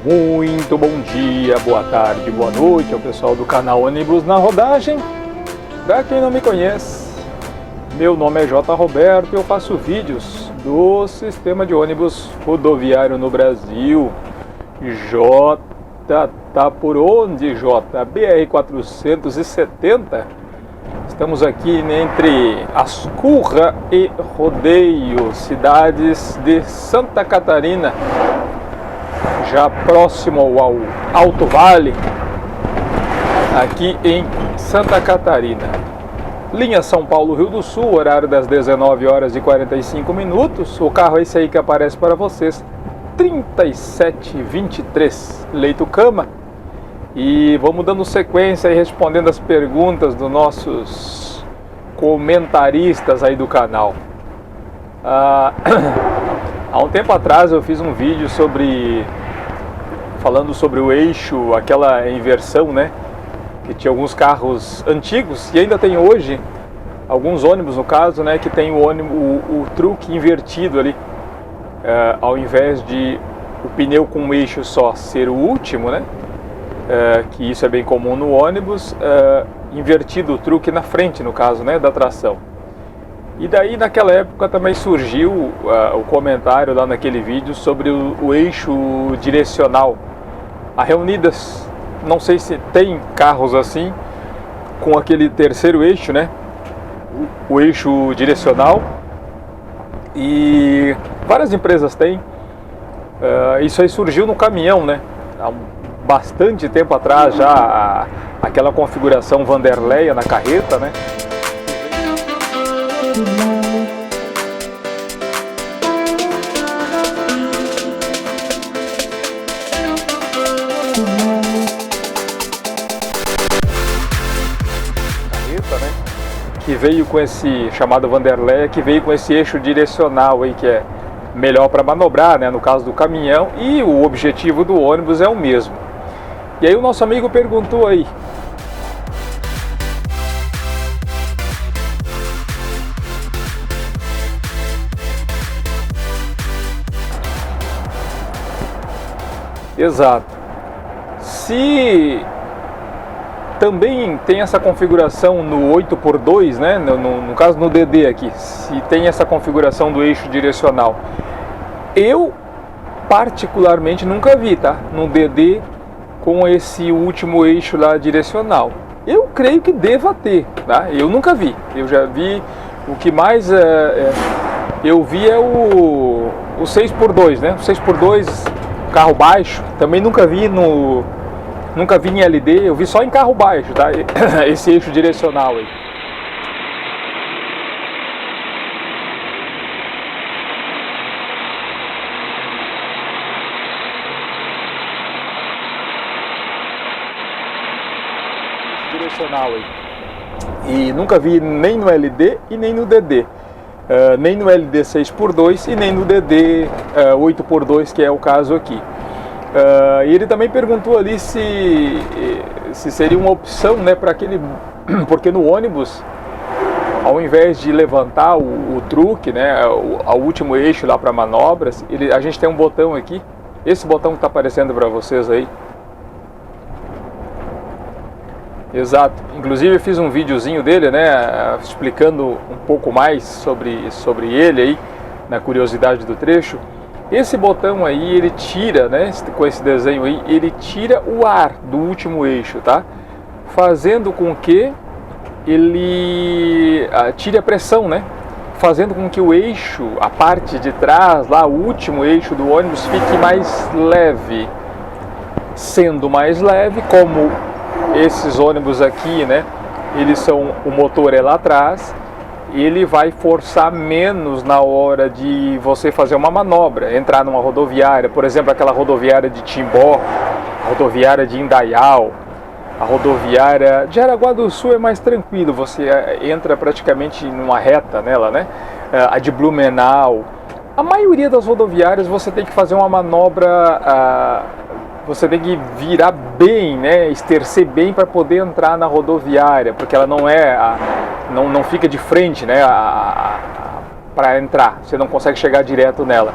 Muito bom dia, boa tarde, boa noite ao pessoal do canal Ônibus na Rodagem. Para quem não me conhece, meu nome é J. Roberto e eu faço vídeos do sistema de ônibus rodoviário no Brasil. J, tá por onde, J? BR-470. Estamos aqui entre Ascurra e Rodeio, cidades de Santa Catarina, já próximo ao Alto Vale, aqui em Santa Catarina. Linha São Paulo-Rio do Sul, horário das 19 horas e 45 minutos. O carro é esse aí que aparece para vocês, 3723, leito-cama. E vamos dando sequência e respondendo as perguntas dos nossos comentaristas aí do canal. Há um tempo atrás eu fiz um vídeo falando sobre o eixo, aquela inversão, né? Que tinha alguns carros antigos e ainda tem hoje, alguns ônibus no caso, né? Que tem o truque invertido ali, ao invés de o pneu com um eixo só ser o último, né? Que isso é bem comum no ônibus, invertido o truque na frente, no caso, né? Da tração. E daí naquela época também surgiu o comentário lá naquele vídeo sobre o eixo direcional. A Reunidas, não sei se tem carros assim, com aquele terceiro eixo, né? O eixo direcional. E várias empresas têm. Isso aí surgiu no caminhão, né? Há bastante tempo atrás já, aquela configuração Vanderleia na carreta, né? Que veio com esse chamado Vanderleia, que veio com esse eixo direcional aí, que é melhor para manobrar, né, no caso do caminhão, e o objetivo do ônibus é o mesmo. E aí o nosso amigo perguntou aí: exato. Se também tem essa configuração no 8x2, né? No caso no DD aqui, se tem essa configuração do eixo direcional, eu particularmente nunca vi, tá? No DD com esse último eixo lá direcional. Eu creio que deva ter, tá? Eu nunca vi. Eu já vi, o que mais eu vi é o 6x2, né? O 6x2, carro baixo, também nunca vi Nunca vi em LD, eu vi só em carro baixo, tá? Esse eixo direcional aí. Direcional aí. E nunca vi nem no LD e nem no DD. Nem no LD 6x2 e nem no DD 8x2, que é o caso aqui. E ele também perguntou ali se seria uma opção, né, para aquele, porque no ônibus, ao invés de levantar o truque, né, o último eixo lá para manobras, a gente tem um botão aqui, esse botão que está aparecendo para vocês aí. Exato. Inclusive eu fiz um videozinho dele, né, explicando um pouco mais sobre ele aí, na curiosidade do trecho. Esse botão aí, ele tira, né, com esse desenho aí, ele tira o ar do último eixo, tá? Fazendo com que ele tire a pressão, né? Fazendo com que o eixo, a parte de trás, lá, o último eixo do ônibus fique mais leve. Sendo mais leve, como esses ônibus aqui, né, o motor é lá atrás, ele vai forçar menos na hora de você fazer uma manobra, entrar numa rodoviária, por exemplo, aquela rodoviária de Timbó, a rodoviária de Indaial, a rodoviária de Jaraguá do Sul é mais tranquilo, você entra praticamente numa reta nela, né? A de Blumenau, a maioria das rodoviárias você tem que fazer uma manobra, você tem que virar bem, né? Estercer bem para poder entrar na rodoviária, porque ela não fica de frente, né? Para entrar, você não consegue chegar direto nela.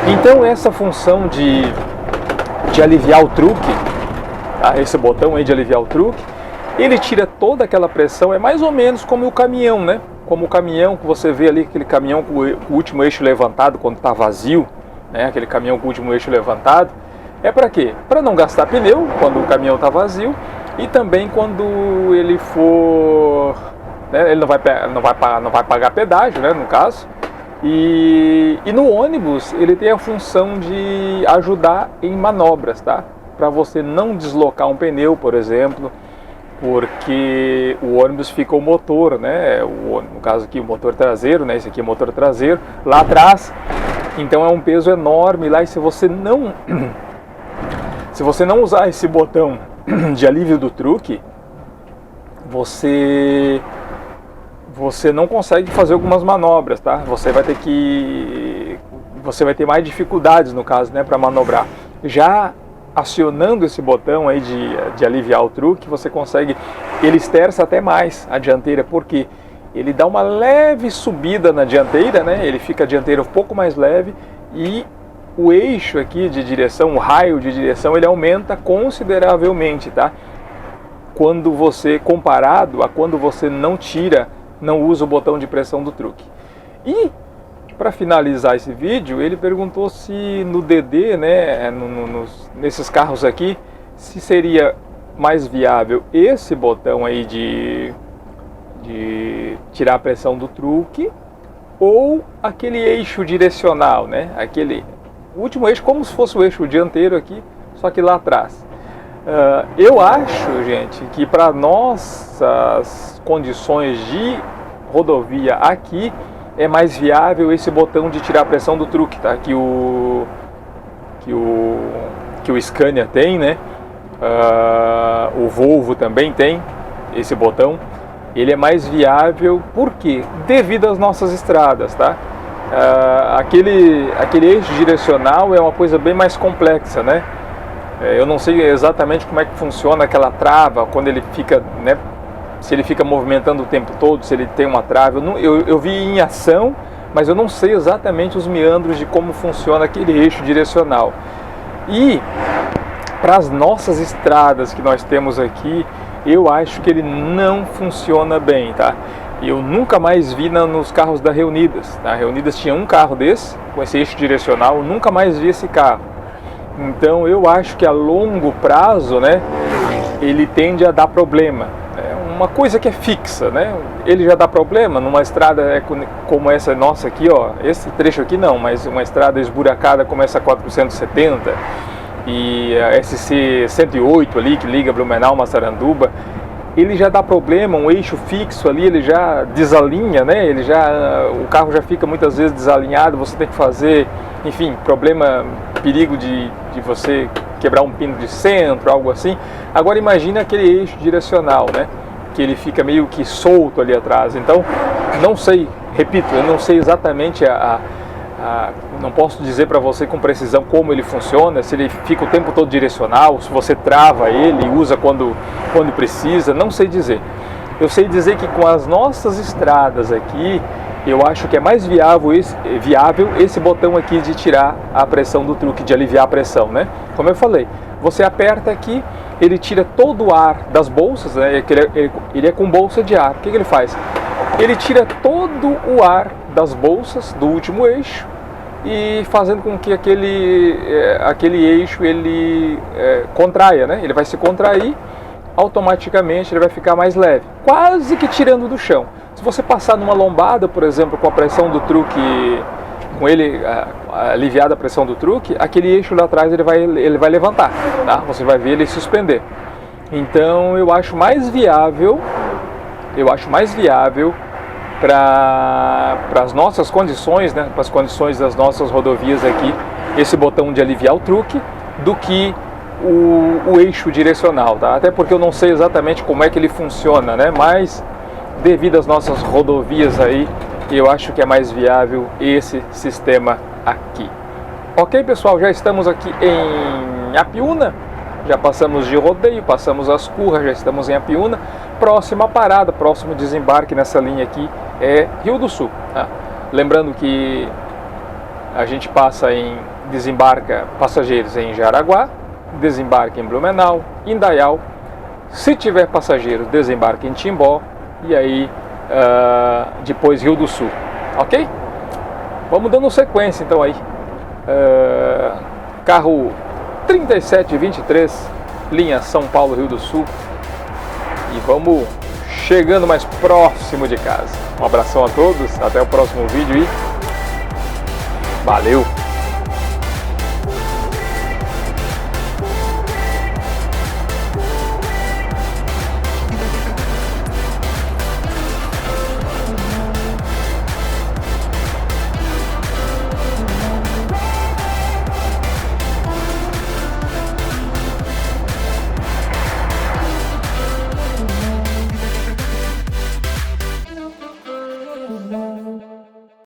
Então essa função de de aliviar o truque, tá? Esse botão aí de aliviar o truque, ele tira toda aquela pressão, é mais ou menos como o caminhão, né? Como o caminhão que você vê ali, aquele caminhão com o último eixo levantado quando está vazio, né? Aquele caminhão com o último eixo levantado. É para quê? Para não gastar pneu quando o caminhão está vazio e também quando ele for... né? Ele não vai pagar pedágio, né? No caso. E no ônibus ele tem a função de ajudar em manobras, tá? Para você não deslocar um pneu, por exemplo, porque o ônibus fica o motor, né? No caso aqui o motor traseiro, né? Esse aqui é o motor traseiro, lá atrás. Então é um peso enorme lá e se você não usar esse botão de alívio do truque, você não consegue fazer algumas manobras, tá? Você vai ter mais dificuldades no caso, né, para manobrar. Já acionando esse botão aí de aliviar o truque, você consegue, ele esterça até mais a dianteira, porque ele dá uma leve subida na dianteira, né? Ele fica a dianteira um pouco mais leve e o eixo aqui de direção, o raio de direção, ele aumenta consideravelmente, tá? Quando você, comparado a quando você não usa o botão de pressão do truque. E para finalizar esse vídeo, ele perguntou se no DD, né, nesses carros aqui, se seria mais viável esse botão aí de tirar a pressão do truque ou aquele eixo direcional, né? Aquele último eixo, como se fosse o eixo dianteiro aqui, só que lá atrás. Eu acho, gente, que para nossas condições de rodovia aqui é mais viável esse botão de tirar a pressão do truque, tá? Que o Scania tem, né? O Volvo também tem esse botão. Ele é mais viável, por quê? Devido às nossas estradas, tá? Aquele eixo direcional é uma coisa bem mais complexa, né? Eu não sei exatamente como é que funciona aquela trava, quando ele fica, né? Se ele fica movimentando o tempo todo, se ele tem uma trava. Eu vi em ação, mas eu não sei exatamente os meandros de como funciona aquele eixo direcional. E para as nossas estradas que nós temos aqui, eu acho que ele não funciona bem, tá? Eu nunca mais vi nos carros da Reunidas, tá? A Reunidas tinha um carro desse, com esse eixo direcional, eu nunca mais vi esse carro. Então eu acho que a longo prazo, né, ele tende a dar problema. É uma coisa que é fixa, né? Ele já dá problema numa estrada como essa nossa aqui, ó. Esse trecho aqui não, mas uma estrada esburacada como essa 470 e a SC 108 ali que liga Blumenau, Massaranduba. Ele já dá problema, um eixo fixo ali, ele já desalinha, né? O carro já fica muitas vezes desalinhado, você tem que fazer, enfim, perigo de você quebrar um pino de centro, algo assim. Agora imagine aquele eixo direcional, né? Que ele fica meio que solto ali atrás. Então, não sei, repito, eu não sei exatamente não posso dizer para você com precisão como ele funciona, se ele fica o tempo todo direcional, se você trava ele e usa quando precisa, não sei dizer. Eu sei dizer que com as nossas estradas aqui, eu acho que é mais viável esse botão aqui de tirar a pressão do truque, de aliviar a pressão, né? Como eu falei, você aperta aqui, ele tira todo o ar das bolsas, né? Ele é com bolsa de ar. O que ele faz? Ele tira todo o ar das bolsas do último eixo e fazendo com que aquele eixo ele contraia, né? Ele vai se contrair, automaticamente ele vai ficar mais leve, quase que tirando do chão. Se você passar numa lombada, por exemplo, com a pressão do truque, com ele aliviada a pressão do truque, aquele eixo lá atrás ele vai levantar, tá? Você vai ver ele suspender. Então eu acho mais viável para as nossas condições, né, para as condições das nossas rodovias aqui, esse botão de aliviar o truque, do que o eixo direcional, tá? Até porque eu não sei exatamente como é que ele funciona, né? Mas devido às nossas rodovias aí, eu acho que é mais viável esse sistema aqui. Ok, pessoal, já estamos aqui em Apiúna. Já passamos de Rodeio, passamos as Curras, já estamos em Apiúna. Próxima parada, próximo desembarque nessa linha aqui é Rio do Sul, tá? Lembrando que a gente desembarca passageiros em Jaraguá, desembarque em Blumenau, Indaial. Se tiver passageiros, desembarque em Timbó e aí depois Rio do Sul, ok? Vamos dando sequência então aí. Carro 3723, linha São Paulo, Rio do Sul. E vamos chegando mais próximo de casa. Um abração a todos, até o próximo vídeo e valeu!